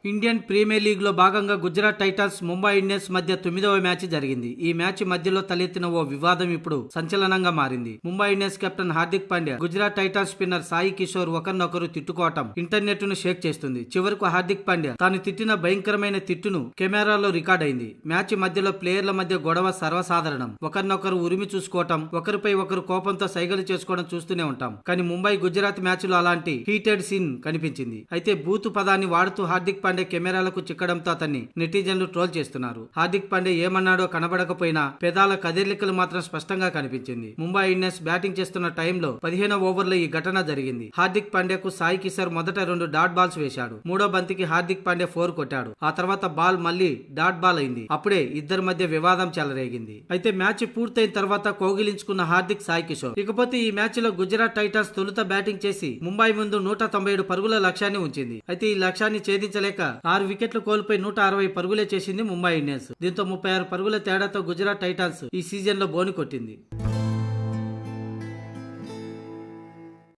Indian premier league లో భాగంగా Gujarat Titans Mumbai Indians మధ్య 9వ మ్యాచ్ జరిగింది. ఈ మ్యాచ్ మధ్యలో తలెత్తిన ఓ వివాదం ఇప్పుడు సంచలనంగా మారింది. Mumbai Indians captain Hardik Pandya, Gujarat Titans spinner Sai Kishore ఒకరినొకరు తిట్టుకోవటం ఇంటర్నెట్ ను షేక్ చేస్తుంది. చివరకు హార్దిక్ పాండ్యా తాను తిట్టిన భయంకరమైన తిట్టును కెమెరాలో రికార్డ్ అయింది. మ్యాచ్ మధ్యలో ప్లేయర్ల మధ్య గొడవ సర్వసాధారణం. ఒకరినొకరు ఉరిమి చూసుకోవటం, ఒకరిపై ఒకరు కోపంతో సైగలు చేసుకోవడం చూస్తూనే ఉంటాం. కానీ ముంబై గుజరాత్ మ్యాచ్ లో అలాంటి హీటెడ్ సీన్ కనిపించింది. అయితే బూతు పదాన్ని వాడుతూ హార్దిక్ పాండ్యా కెమెరాలకు చిక్కడంతో అతన్ని నెటిజన్లు ట్రోల్ చేస్తున్నారు. హార్దిక్ పాండ్యా ఏమన్నాడో కనబడకపోయినా పెదాల కదలికలు మాత్రం స్పష్టంగా కనిపించింది. ముంబై ఇండియన్స్ బ్యాటింగ్ చేస్తున్న టైంలో 15వ ఓవర్లో ఈ ఘటన జరిగింది. హార్దిక్ పాండ్యాకు సాయి కిషోర్ మొదట 2 డాట్ బాల్స్ వేశాడు. మూడో బంతికి హార్దిక్ పాండ్యా 4 కొట్టాడు. ఆ తర్వాత బాల్ మళ్లీ డాట్ బాల్ అయింది. అప్పుడే ఇద్దరి మధ్య వివాదం చెలరేగింది. అయితే మ్యాచ్ పూర్తయిన తర్వాత కౌగిలించుకున్న హార్దిక్ సాయి కిషోర్. ఇకపోతే ఈ మ్యాచ్ లో గుజరాత్ టైటాన్స్ తొలుత బ్యాటింగ్ చేసి ముంబై ముందు 197 పరుగుల లక్ష్యాన్ని ఉంచింది. అయితే ఈ లక్ష్యాన్ని ఛేదించలేక 6 వికెట్లు కోల్పోయి 160 పరుగులే చేసింది ముంబై ఇండియన్స్. దీంతో 36 పరుగుల తేడాతో గుజరాత్ టైటాన్స్ ఈ సీజన్ లో బోని కొట్టింది.